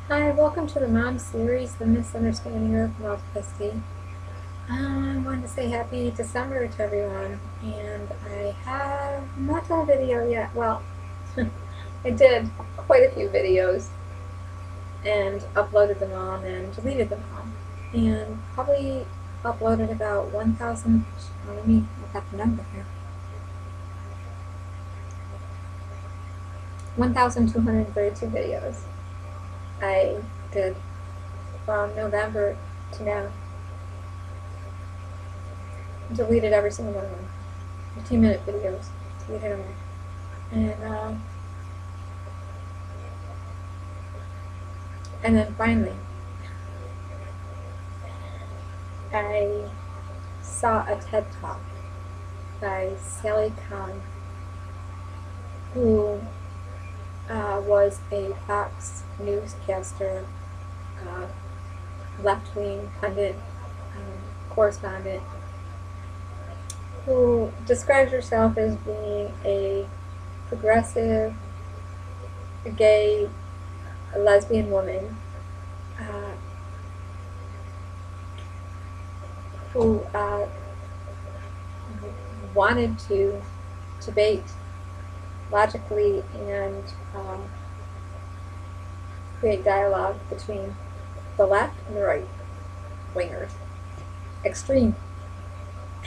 Hi, welcome to the Mom series, The Misunderstanding of Multiplicity. I wanted to say happy December to everyone, and I have not done a video yet. Well, I did quite a few videos and uploaded them all and deleted them all, and probably uploaded about 1,000, let me look at the number here, 1,232 videos I did from November to now. Deleted every single one of them. 15-minute videos. Deleted them all. And then finally, I saw a TED Talk by Sally Kahn, who was a Fox newscaster, left-wing pundit, correspondent, who describes herself as being a progressive, gay, lesbian woman who wanted to debate logically and create dialogue between the left and the right wingers, extreme,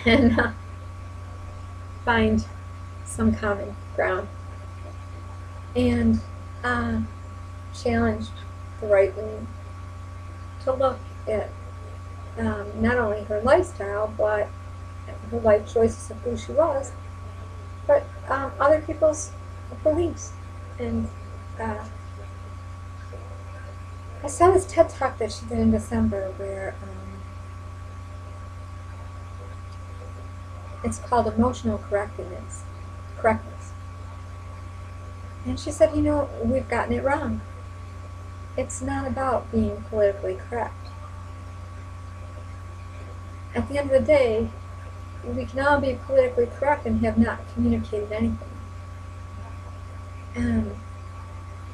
and find some common ground, and challenged the right wing to look at not only her lifestyle, but her life choices of who she was, but other people's beliefs. And I saw this TED Talk that she did in December where it's called Emotional Correctness. And she said, we've gotten it wrong. It's not about being politically correct. At the end of the day, we can all be politically correct and have not communicated anything.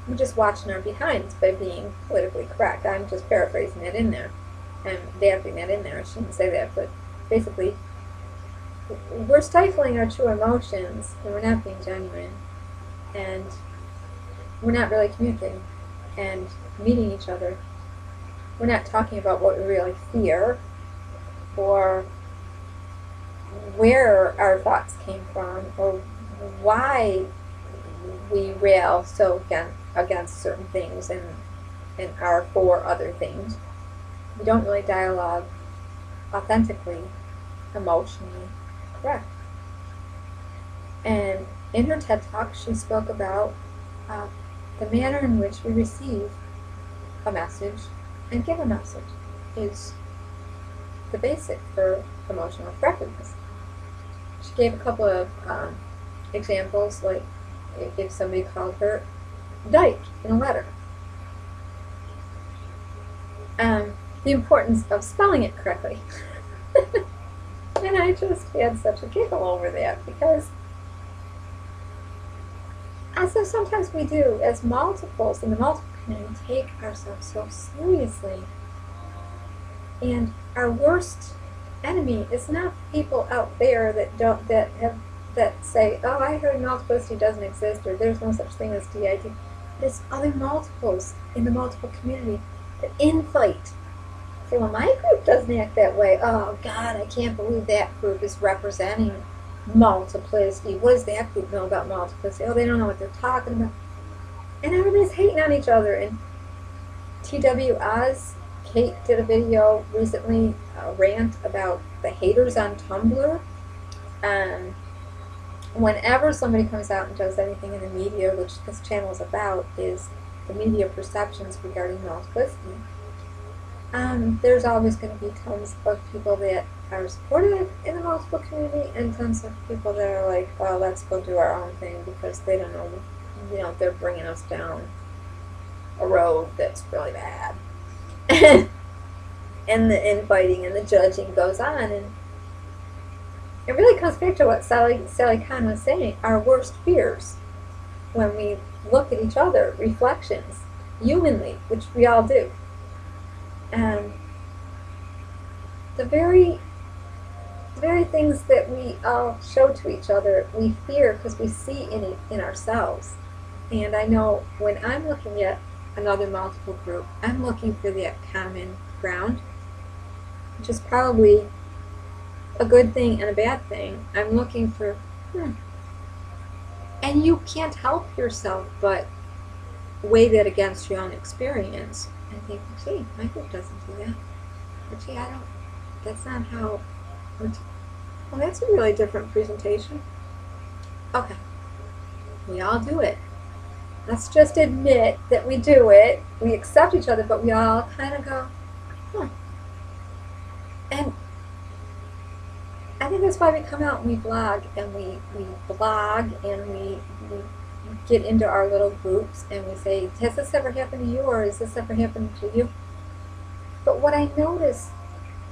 We're just watching our behinds by being politically correct. I'm just paraphrasing that in there. I'm adapting that in there. I shouldn't say that, but basically, we're stifling our true emotions, and we're not being genuine, and we're not really communicating and meeting each other. We're not talking about what we really fear, or where our thoughts came from, or why we rail so against certain things and are for other things. We don't really dialogue authentically, emotionally correct. And in her TED Talk, she spoke about the manner in which we receive a message and give a message is the basic for emotional correctness. She gave a couple of examples, like if somebody called her dyke in a letter. The importance of spelling it correctly. And I just had such a giggle over that, because as though sometimes we do, as multiples in the multiple community, take ourselves so seriously. And our worst enemy is not people out there that say, "Oh, I heard multiplicity doesn't exist," or "There's no such thing as DID." There's other multiples in the multiple community that infight. Say, "Well, my group doesn't act that way. Oh God, I can't believe that group is representing multiplicity. What does that group know about multiplicity? Oh, they don't know what they're talking about." And everybody's hating on each other. And T.W. Oz, Kate did a video recently, a rant about the haters on Tumblr. Whenever somebody comes out and does anything in the media, which this channel is about, is the media perceptions regarding multiplicity, there's always going to be tons of people that are supportive in the multiple community, and tons of people that are like, "Well, let's go do our own thing," because they don't know, they're bringing us down a road that's really bad. And the infighting and the judging goes on, and it really comes back to what Sally Kahn was saying, our worst fears when we look at each other, reflections. humanly, which we all do. And the very things that we all show to each other, we fear because we see in ourselves. And I know when I'm looking at another multiple group, I'm looking for that common ground, which is probably a good thing and a bad thing. I'm looking for, and you can't help yourself but weigh that against your own experience and think, gee, my group doesn't do that. Or, gee, that's not how, well, that's a really different presentation. Okay, we all do it. Let's just admit that we do it. We accept each other, but we all kind of go, And I think that's why we come out and we blog, and we blog, and we get into our little groups, and we say, has this ever happened to you, or has this ever happened to you? But what I notice,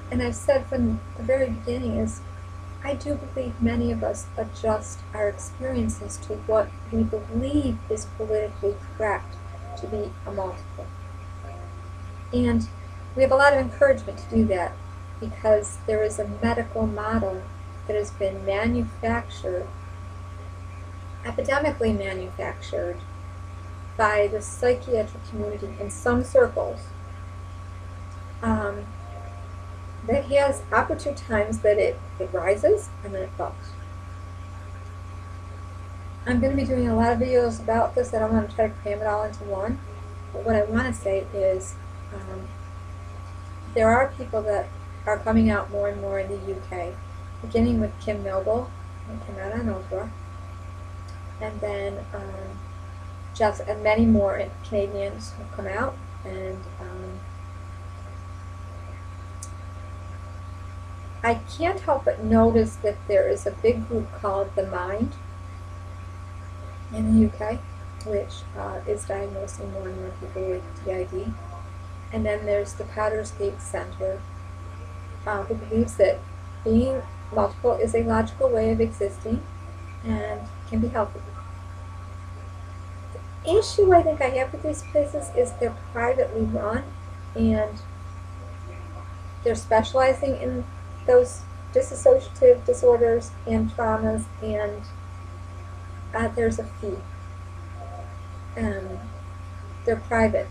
and I've said from the very beginning, is I do believe many of us adjust our experiences to what we believe is politically correct to be a multiple. And we have a lot of encouragement to do that because there is a medical model that has been manufactured, epidemically manufactured, by the psychiatric community in some circles, that has opportune times that it rises and then it falls. I'm going to be doing a lot of videos about this. I don't want to try to cram it all into one. But what I want to say is there are people that are coming out more and more in the UK, beginning with Kim Noble, who came out on Oprah, and then Jess, and many more Canadians have come out, and I can't help but notice that there is a big group called The Mind in the UK, which is diagnosing more and more people with DID. And then there's the Potter's Gate Center, who believes that being multiple is a logical way of existing and can be healthy. The issue I think I have with these places is they're privately run, and they're specializing in those dissociative disorders and traumas, and there's a fee. They're private.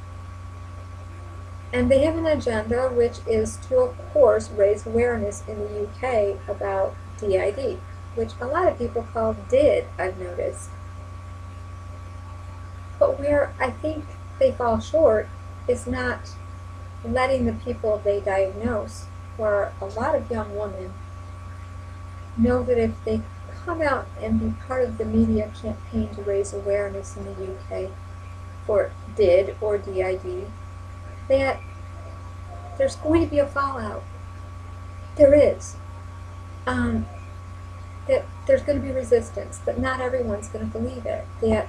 And they have an agenda which is to, of course, raise awareness in the UK about DID, which a lot of people call DID, I've noticed. But where I think they fall short is not letting the people they diagnose, or a lot of young women, know that if they come out and be part of the media campaign to raise awareness in the UK for DID or DID, that there's going to be a fallout. There is. That there's going to be resistance, that not everyone's going to believe it. That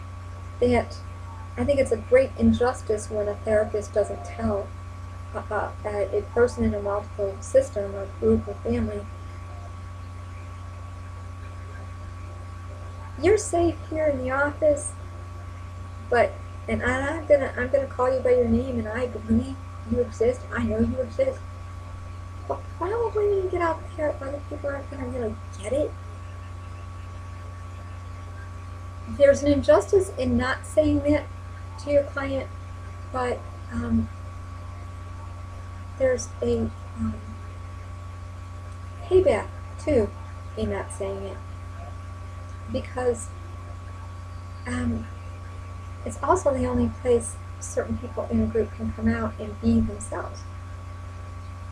I think it's a great injustice when a therapist doesn't tell a person in a multiple system or group or family, you're safe here in the office, but and I'm gonna call you by your name, and I believe you exist. I know you exist. But probably when you get out there, other people aren't gonna really get it. There's an injustice in not saying that to your client, but there's a payback too in not saying it, because it's also the only place certain people in a group can come out and be themselves.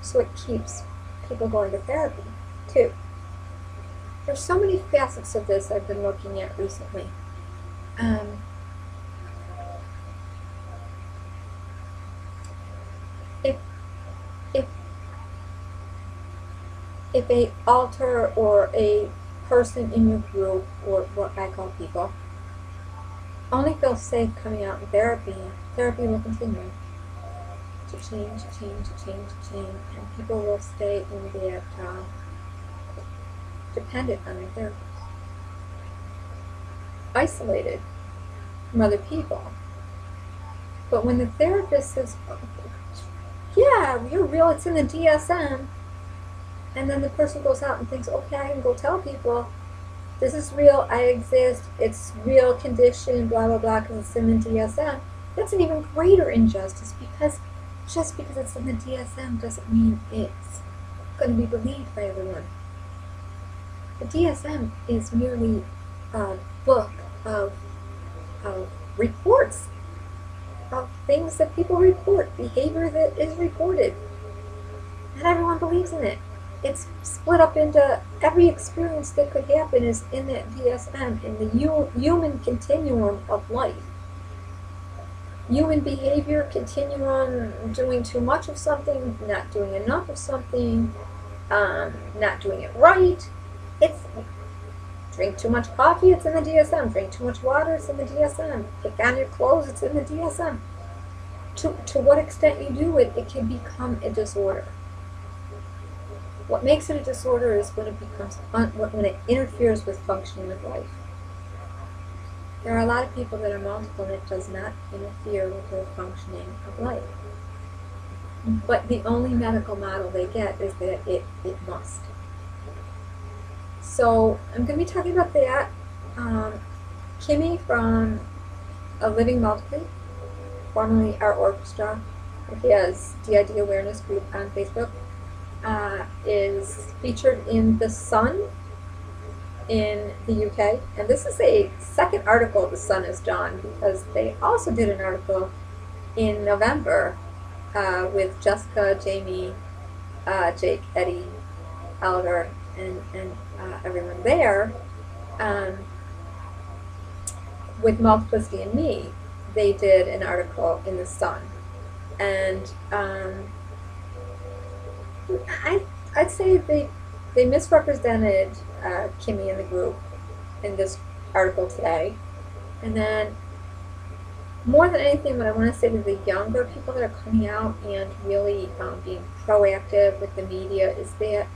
So it keeps people going to therapy too. There's so many facets of this I've been looking at recently. If a alter or a person in your group, or what I call people, only feels safe coming out in therapy, therapy will continue to change, and people will stay in that dependent on their therapist, isolated from other people. But when the therapist says, oh, yeah, you're real, it's in the DSM, and then the person goes out and thinks, okay, I can go tell people, this is real, I exist, it's real condition, blah, blah, blah, because it's in the DSM, that's an even greater injustice, because just because it's in the DSM doesn't mean it's going to be believed by everyone. The DSM is merely a book of reports, of things that people report, behavior that is reported. Not everyone believes in it. It's split up into every experience that could happen is in that DSM, in the human continuum of life. Human behavior, continuum, doing too much of something, not doing enough of something, not doing it right. It's drink too much coffee, it's in the DSM. Drink too much water, it's in the DSM. Pick on your clothes, it's in the DSM. To what extent you do it, it can become a disorder. What makes it a disorder is when it becomes when it interferes with functioning of life. There are a lot of people that are multiple and it does not interfere with their functioning of life. But the only medical model they get is that it must. So I'm going to be talking about that. Kimi from A Living Multiply, formerly Our Orchestra, he has DID Awareness Group on Facebook, is featured in The Sun in the UK. And this is a second article The Sun has done, because they also did an article in November with Jessica, Jamie, Jake, Eddie, Oliver, and everyone there, with Multiplicity Me. They did an article in The Sun. And I'd say they misrepresented Kimi in the group in this article today. And then, more than anything, what I want to say to the younger people that are coming out and really being proactive with the media is that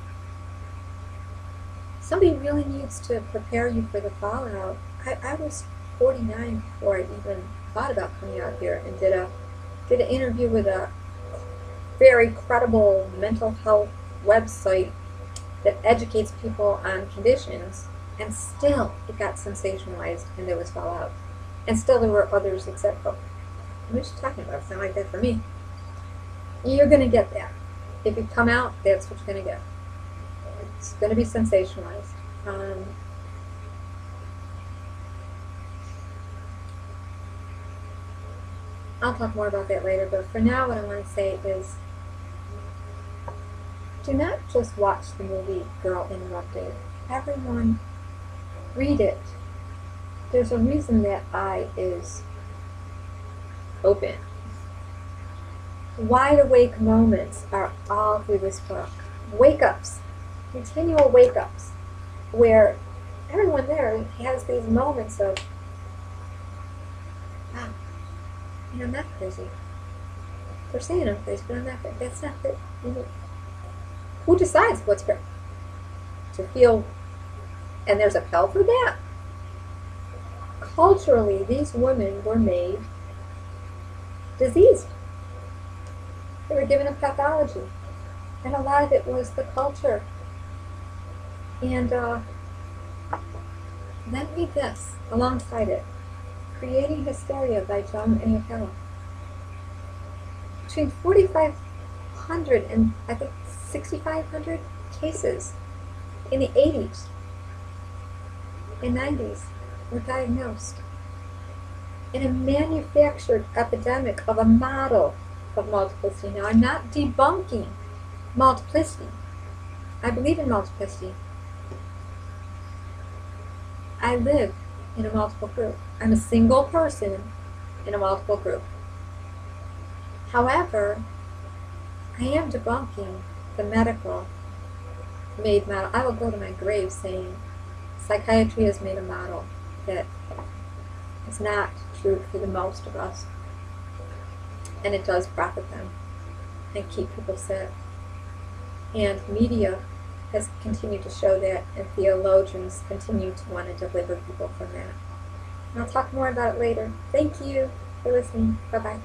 somebody really needs to prepare you for the fallout. I was 49 before I even thought about coming out here, and did an interview with a very credible mental health website that educates people on conditions, and still it got sensationalized and there was fallout. And still there were others that said, oh, what are you talking about? It's not like that for me. You're going to get that. If you come out, that's what you're going to get. It's going to be sensationalized. I'll talk more about that later, but for now what I want to say is, do not just watch the movie Girl Interrupted. Everyone, read it. There's a reason that eye is open. Wide awake moments are all through this book. Wake-ups, continual wake-ups, where everyone there has these moments of, wow, I'm not crazy. They're saying I'm crazy, but I'm not crazy. That's not the, who decides what's correct? To feel, and there's a pill for that. Culturally, these women were made diseased. They were given a pathology. And a lot of it was the culture. And then read this alongside it. Creating Hysteria by Joan Ayakela. Between 4,500 and I think 6,500 cases in the 80s and 90s were diagnosed in a manufactured epidemic of a model of multiplicity. Now, I'm not debunking multiplicity. I believe in multiplicity. I live in a multiple group. I'm a single person in a multiple group. However, I am debunking the medical made model. I will go to my grave saying psychiatry has made a model that is not true for the most of us, and it does profit them and keep people sick. And media has continued to show that, and theologians continue to want to deliver people from that. And I'll talk more about it later. Thank you for listening. Bye-bye.